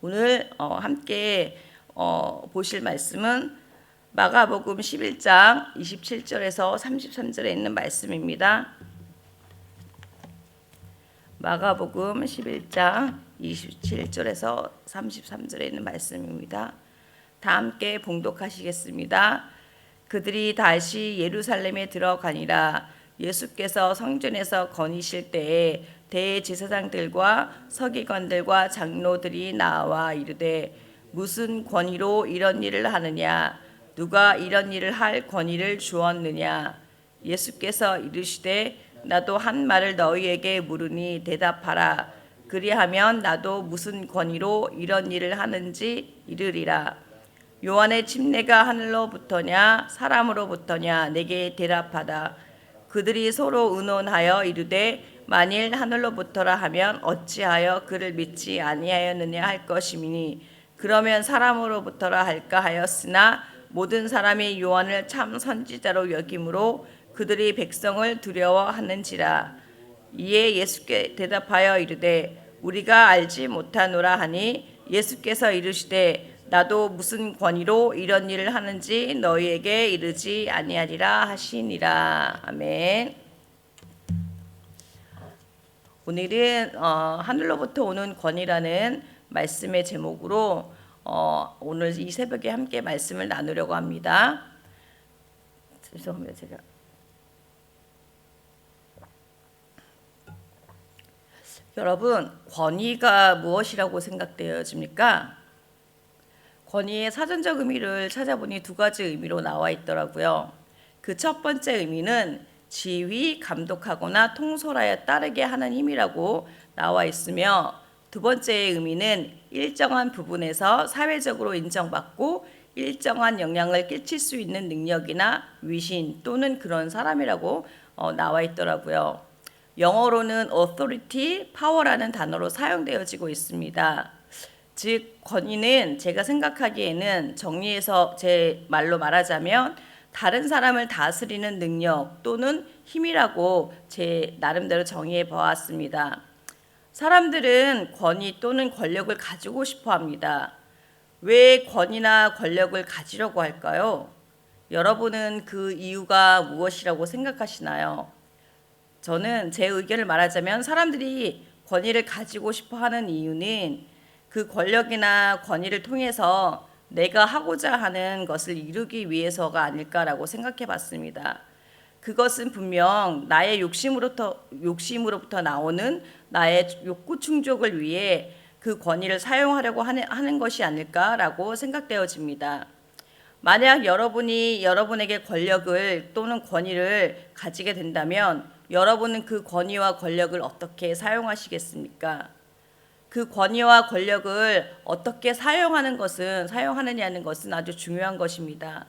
오늘 함께 보실 말씀은 마가복음 11장 27절에서 33절에 있는 말씀입니다. 마가복음 11장 27절에서 33절에 있는 말씀입니다. 다 함께 봉독하시겠습니다. 그들이 다시 예루살렘에 들어가니라. 예수께서 성전에서 거니실 때에 대제사장들과 서기관들과 장로들이 나와 이르되 무슨 권위로 이런 일을 하느냐? 누가 이런 일을 할 권위를 주었느냐? 예수께서 이르시되 나도 한 말을 너희에게 물으니 대답하라. 그리하면 나도 무슨 권위로 이런 일을 하는지 이르리라. 요한의 침례가 하늘로부터냐 사람으로부터냐 내게 대답하다. 그들이 서로 의논하여 이르되 만일 하늘로부터라 하면 어찌하여 그를 믿지 아니하였느냐 할 것이니 그러면 사람으로부터라 할까 하였으나 모든 사람이 요한을 참 선지자로 여김으로 그들이 백성을 두려워하는지라. 이에 예수께 대답하여 이르되 우리가 알지 못하노라 하니 예수께서 이르시되 나도 무슨 권위로 이런 일을 하는지 너희에게 이르지 아니하리라 하시니라. 아멘. 오늘은 하늘로부터 오는 권위라는 말씀의 제목으로 오늘 이 새벽에 함께 말씀을 나누려고 합니다. 죄송합니다. 제가 여러분, 권위가 무엇이라고 생각되어집니까? 권위의 사전적 의미를 찾아보니 두 가지 의미로 나와 있더라고요. 그 첫 번째 의미는 지휘, 감독하거나 통솔하여 따르게 하는 힘이라고 나와 있으며, 두 번째의 의미는 일정한 부분에서 사회적으로 인정받고 일정한 영향을 끼칠 수 있는 능력이나 위신 또는 그런 사람이라고 나와 있더라고요. 영어로는 authority, power라는 단어로 사용되어지고 있습니다. 즉 권위는 제가 생각하기에는 정리해서 제 말로 말하자면 다른 사람을 다스리는 능력 또는 힘이라고 제 나름대로 정의해 보았습니다. 사람들은 권위 또는 권력을 가지고 싶어 합니다. 왜 권위나 권력을 가지려고 할까요? 여러분은 그 이유가 무엇이라고 생각하시나요? 저는 제 의견을 말하자면 사람들이 권위를 가지고 싶어 하는 이유는 그 권력이나 권위를 통해서 내가 하고자 하는 것을 이루기 위해서가 아닐까라고 생각해 봤습니다. 그것은 분명 나의 욕심으로부터 나오는 나의 욕구 충족을 위해 그 권위를 사용하려고 하는 것이 아닐까라고 생각되어집니다. 만약 여러분이 여러분에게 권력을 또는 권위를 가지게 된다면 여러분은 그 권위와 권력을 어떻게 사용하시겠습니까? 그 권위와 권력을 어떻게 사용하느냐는 것은 아주 중요한 것입니다.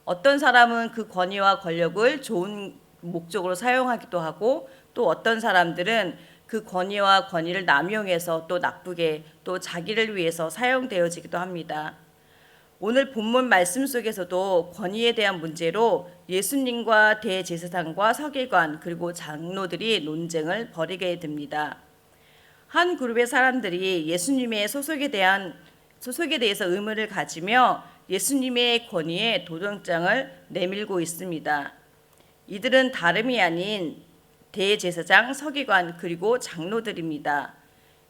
어떤 사람은 그 권위와 권력을 좋은 목적으로 사용하기도 하고 또 어떤 사람들은 그 권위와 권위를 남용해서 또 나쁘게 또 자기를 위해서 사용되어지기도 합니다. 오늘 본문 말씀 속에서도 권위에 대한 문제로 예수님과 대제사장과 서기관 그리고 장로들이 논쟁을 벌이게 됩니다. 한 그룹의 사람들이 예수님의 소속에 대해서 의문을 가지며 예수님의 권위에 도전장을 내밀고 있습니다. 이들은 다름이 아닌 대제사장, 서기관 그리고 장로들입니다.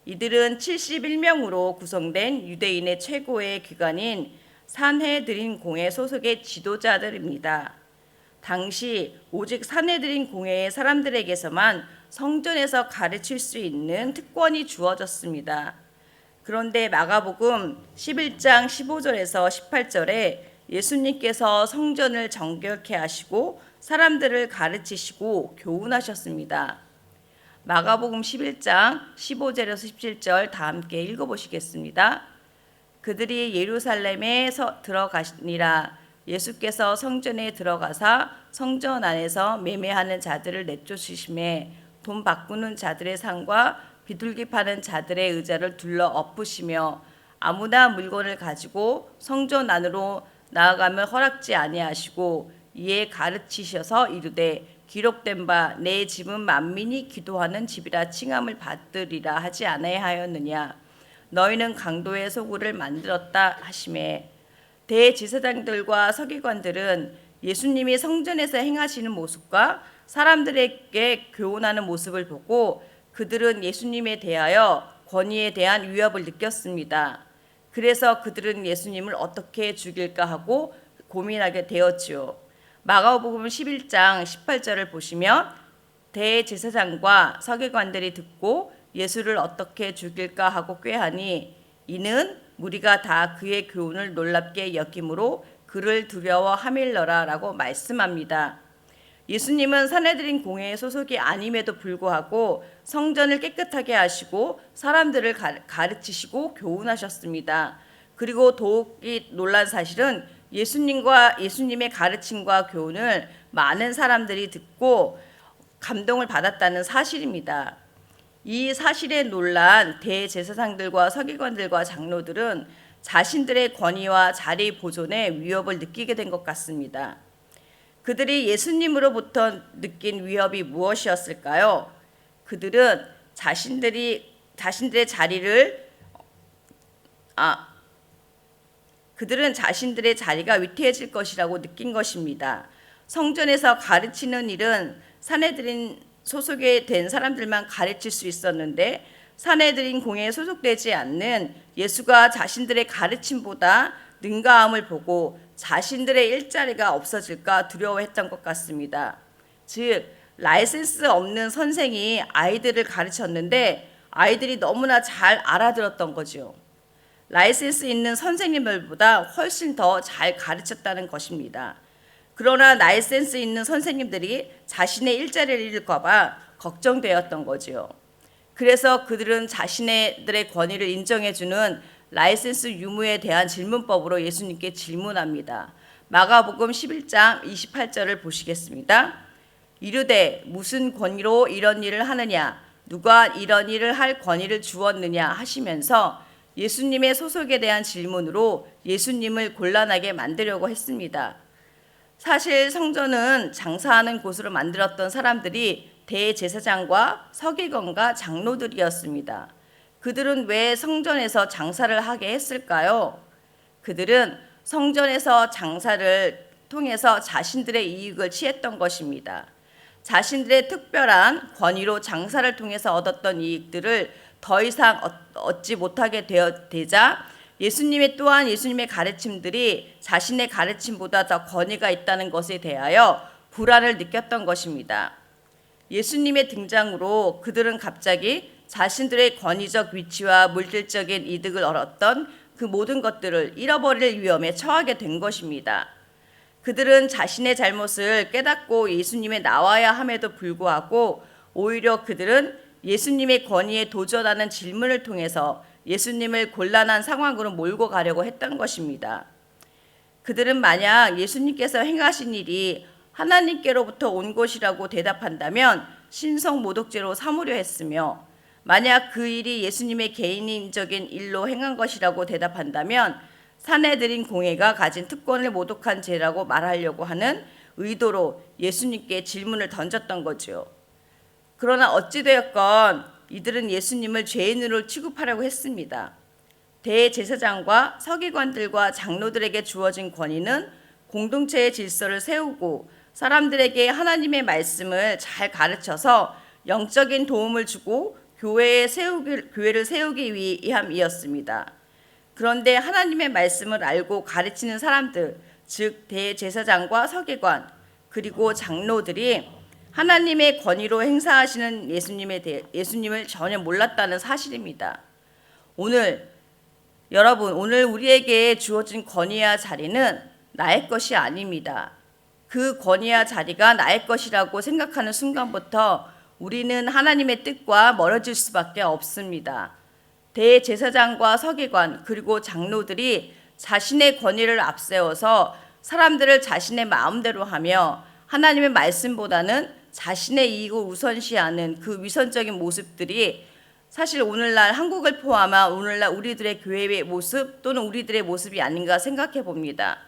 이들은 71명으로 구성된 유대인의 최고의 기관인 산헤드린 공회 소속의 지도자들입니다. 당시 오직 산헤드린 공회의 사람들에게서만 성전에서 가르칠 수 있는 특권이 주어졌습니다. 그런데 마가복음 11장 15절에서 18절에 예수님께서 성전을 정결케 하시고 사람들을 가르치시고 교훈하셨습니다. 마가복음 11장 15절에서 17절 다 함께 읽어보시겠습니다. 그들이 예루살렘에 들어가시니라. 예수께서 성전에 들어가사 성전 안에서 매매하는 자들을 내쫓으심에 돈 바꾸는 자들의 상과 비둘기 파는 자들의 의자를 둘러 엎으시며 아무나 물건을 가지고 성전 안으로 나아가면 허락지 아니하시고 이에 가르치셔서 이르되 기록된 바 내 집은 만민이 기도하는 집이라 칭함을 받으리라 하지 아니하였느냐. 너희는 강도의 소굴을 만들었다 하시매, 대제사장들과 서기관들은 예수님이 성전에서 행하시는 모습과 사람들에게 교훈하는 모습을 보고 그들은 예수님에 대하여 권위에 대한 위협을 느꼈습니다. 그래서 그들은 예수님을 어떻게 죽일까 하고 고민하게 되었지요. 마가복음 11장 18절을 보시면 대제사장과 서기관들이 듣고 예수를 어떻게 죽일까 하고 꾀하니 이는 무리가 다 그의 교훈을 놀랍게 여김으로 그를 두려워하밀러라 라고 말씀합니다. 예수님은 산헤드린 공회의 소속이 아님에도 불구하고 성전을 깨끗하게 하시고 사람들을 가르치시고 교훈하셨습니다. 그리고 더욱이 놀란 사실은 예수님의 가르침과 교훈을 많은 사람들이 듣고 감동을 받았다는 사실입니다. 이 사실에 놀란 대제사장들과 서기관들과 장로들은 자신들의 권위와 자리 보존에 위협을 느끼게 된 것 같습니다. 그들이 예수님으로부터 느낀 위협이 무엇이었을까요? 그들은 자신들의 자리가 위태해질 것이라고 느낀 것입니다. 성전에서 가르치는 일은 산헤드린 소속에 된 사람들만 가르칠 수 있었는데 산헤드린 공회에 소속되지 않는 예수가 자신들의 가르침보다 능가함을 보고 자신들의 일자리가 없어질까 두려워했던 것 같습니다. 즉 라이센스 없는 선생이 아이들을 가르쳤는데 아이들이 너무나 잘 알아들었던 거죠. 라이센스 있는 선생님들보다 훨씬 더 잘 가르쳤다는 것입니다. 그러나 라이센스 있는 선생님들이 자신의 일자리를 잃을까 봐 걱정되었던 거지요. 그래서 그들은 자신들의 권위를 인정해주는 라이센스 유무에 대한 질문법으로 예수님께 질문합니다. 마가복음 11장 28절을 보시겠습니다. 이르되 무슨 권위로 이런 일을 하느냐, 누가 이런 일을 할 권위를 주었느냐 하시면서 예수님의 소속에 대한 질문으로 예수님을 곤란하게 만들려고 했습니다. 사실 성전은 장사하는 곳으로 만들었던 사람들이 대제사장과 서기관과 장로들이었습니다. 그들은 왜 성전에서 장사를 하게 했을까요? 그들은 성전에서 장사를 통해서 자신들의 이익을 취했던 것입니다. 자신들의 특별한 권위로 장사를 통해서 얻었던 이익들을 더 이상 얻지 못하게 되자 예수님의 가르침들이 자신의 가르침보다 더 권위가 있다는 것에 대하여 불안을 느꼈던 것입니다. 예수님의 등장으로 그들은 갑자기 자신들의 권위적 위치와 물질적인 이득을 얻었던 그 모든 것들을 잃어버릴 위험에 처하게 된 것입니다. 그들은 자신의 잘못을 깨닫고 예수님에 나와야 함에도 불구하고 오히려 그들은 예수님의 권위에 도전하는 질문을 통해서 예수님을 곤란한 상황으로 몰고 가려고 했던 것입니다. 그들은 만약 예수님께서 행하신 일이 하나님께로부터 온 것이라고 대답한다면 신성모독죄로 삼으려 했으며 만약 그 일이 예수님의 개인적인 일로 행한 것이라고 대답한다면 산헤드린 공회가 가진 특권을 모독한 죄라고 말하려고 하는 의도로 예수님께 질문을 던졌던 거죠. 그러나 어찌되었건 이들은 예수님을 죄인으로 취급하려고 했습니다. 대제사장과 서기관들과 장로들에게 주어진 권위는 공동체의 질서를 세우고 사람들에게 하나님의 말씀을 잘 가르쳐서 영적인 도움을 주고 교회를 세우기 위함이었습니다. 그런데 하나님의 말씀을 알고 가르치는 사람들, 즉 대제사장과 서기관 그리고 장로들이 하나님의 권위로 행사하시는 예수님을 전혀 몰랐다는 사실입니다. 오늘 우리에게 주어진 권위와 자리는 나의 것이 아닙니다. 그 권위와 자리가 나의 것이라고 생각하는 순간부터 우리는 하나님의 뜻과 멀어질 수밖에 없습니다. 대제사장과 서기관 그리고 장로들이 자신의 권위를 앞세워서 사람들을 자신의 마음대로 하며 하나님의 말씀보다는 자신의 이익을 우선시하는 그 위선적인 모습들이 사실 오늘날 한국을 포함한 오늘날 우리들의 교회의 모습 또는 우리들의 모습이 아닌가 생각해 봅니다.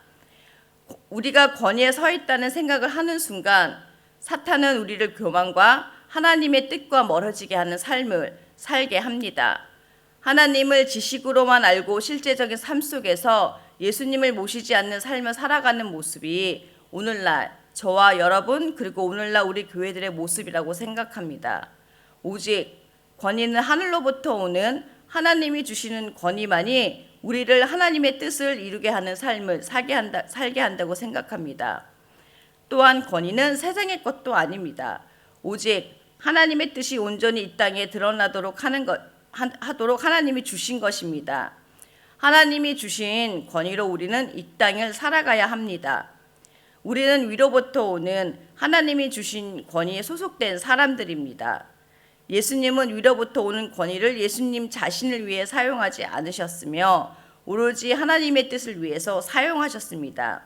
우리가 권위에 서 있다는 생각을 하는 순간 사탄은 우리를 교만과 하나님의 뜻과 멀어지게 하는 삶을 살게 합니다. 하나님을 지식으로만 알고 실제적인 삶 속에서 예수님을 모시지 않는 삶을 살아가는 모습이 오늘날 저와 여러분 그리고 오늘날 우리 교회들의 모습이라고 생각합니다. 오직 권위는 하늘로부터 오는 하나님이 주시는 권위만이 우리를 하나님의 뜻을 이루게 하는 삶을 살게 한다고 생각합니다. 또한 권위는 세상의 것도 아닙니다. 오직 하나님의 뜻이 온전히 이 땅에 드러나도록 하도록 하나님이 주신 것입니다. 하나님이 주신 권위로 우리는 이 땅을 살아가야 합니다. 우리는 위로부터 오는 하나님이 주신 권위에 소속된 사람들입니다. 예수님은 위로부터 오는 권위를 예수님 자신을 위해 사용하지 않으셨으며 오로지 하나님의 뜻을 위해서 사용하셨습니다.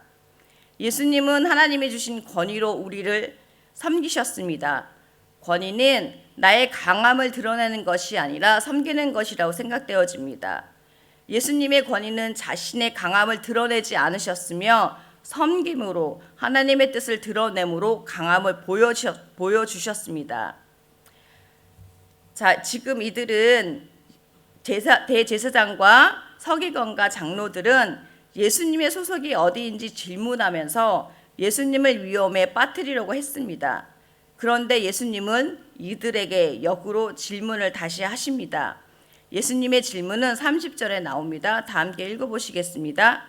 예수님은 하나님이 주신 권위로 우리를 섬기셨습니다. 권위는 나의 강함을 드러내는 것이 아니라 섬기는 것이라고 생각되어집니다. 예수님의 권위는 자신의 강함을 드러내지 않으셨으며 섬김으로 하나님의 뜻을 드러내므로 강함을 보여주셨습니다. 자, 지금 이들은 대제사장과 서기관과 장로들은 예수님의 소속이 어디인지 질문하면서 예수님을 위험에 빠뜨리려고 했습니다. 그런데 예수님은 이들에게 역으로 질문을 다시 하십니다. 예수님의 질문은 30절에 나옵니다. 다 함께 읽어보시겠습니다.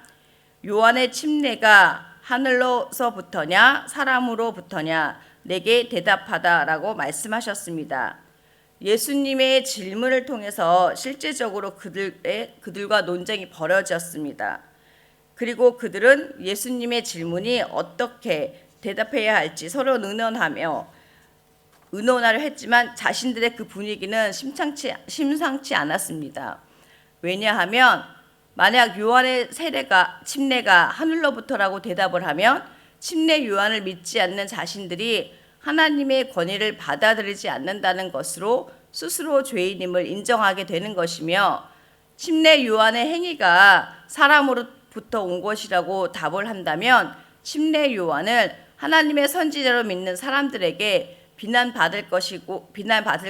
요한의 침례가 하늘로서부터냐 사람으로부터냐 내게 대답하다라고 말씀하셨습니다. 예수님의 질문을 통해서 실제적으로 그들과 논쟁이 벌어졌습니다. 그리고 그들은 예수님의 질문이 어떻게 대답해야 할지 서로 의논하려 했지만 자신들의 그 분위기는 심상치 않았습니다. 왜냐하면 만약 요한의 침례가 하늘로부터라고 대답을 하면 침례 요한을 믿지 않는 자신들이 하나님의 권위를 받아들이지 않는다는 것으로 스스로 죄인임을 인정하게 되는 것이며 침례 요한의 행위가 사람으로부터 온 것이라고 답을 한다면 침례 요한을 하나님의 선지자로 믿는 사람들에게 비난받을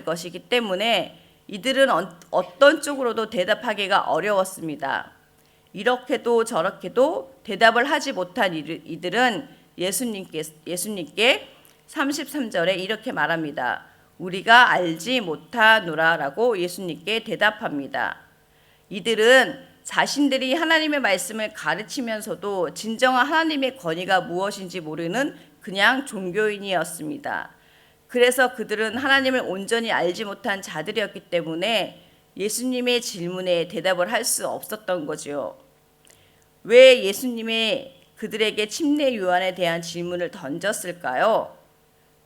것이기 때문에 이들은 어떤 쪽으로도 대답하기가 어려웠습니다. 이렇게도 저렇게도 대답을 하지 못한 이들은 예수님께 33절에 이렇게 말합니다. 우리가 알지 못하노라라고 예수님께 대답합니다. 이들은 자신들이 하나님의 말씀을 가르치면서도 진정한 하나님의 권위가 무엇인지 모르는 그냥 종교인이었습니다. 그래서 그들은 하나님을 온전히 알지 못한 자들이었기 때문에 예수님의 질문에 대답을 할 수 없었던 거죠. 왜 예수님이 그들에게 침례 요한에 대한 질문을 던졌을까요?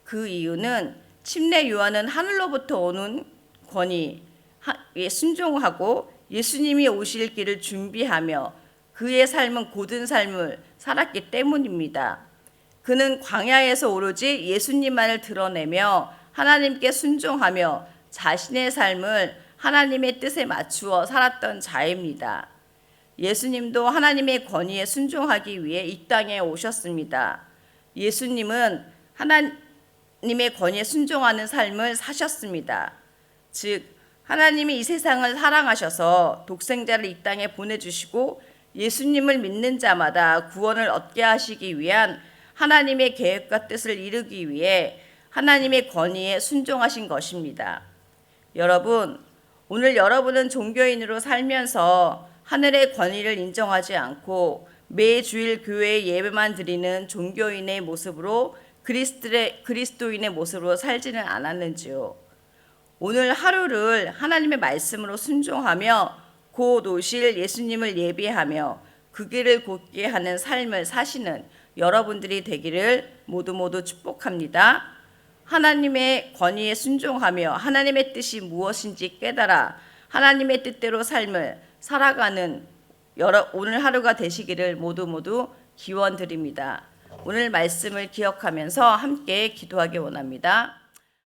그 이유는 침례 요한은 하늘로부터 오는 권위에 순종하고 예수님이 오실 길을 준비하며 그의 삶은 고든 삶을 살았기 때문입니다. 그는 광야에서 오로지 예수님만을 드러내며 하나님께 순종하며 자신의 삶을 하나님의 뜻에 맞추어 살았던 자입니다. 예수님도 하나님의 권위에 순종하기 위해 이 땅에 오셨습니다. 예수님은 하나님의 권위에 순종하는 삶을 사셨습니다. 즉 하나님이 이 세상을 사랑하셔서 독생자를 이 땅에 보내주시고 예수님을 믿는 자마다 구원을 얻게 하시기 위한 하나님의 계획과 뜻을 이루기 위해 하나님의 권위에 순종하신 것입니다. 여러분, 오늘 여러분은 종교인으로 살면서 하늘의 권위를 인정하지 않고 매주일 교회에 예배만 드리는 종교인의 모습으로 그리스도인의 모습으로 살지는 않았는지요? 오늘 하루를 하나님의 말씀으로 순종하며 곧 오실 예수님을 예비하며 그 길을 곧게 하는 삶을 사시는 여러분들이 되기를 모두 축복합니다. 하나님의 권위에 순종하며 하나님의 뜻이 무엇인지 깨달아 하나님의 뜻대로 삶을 살아가는 오늘 하루가 되시기를 모두 기원드립니다. 오늘 말씀을 기억하면서 함께 기도하기 원합니다.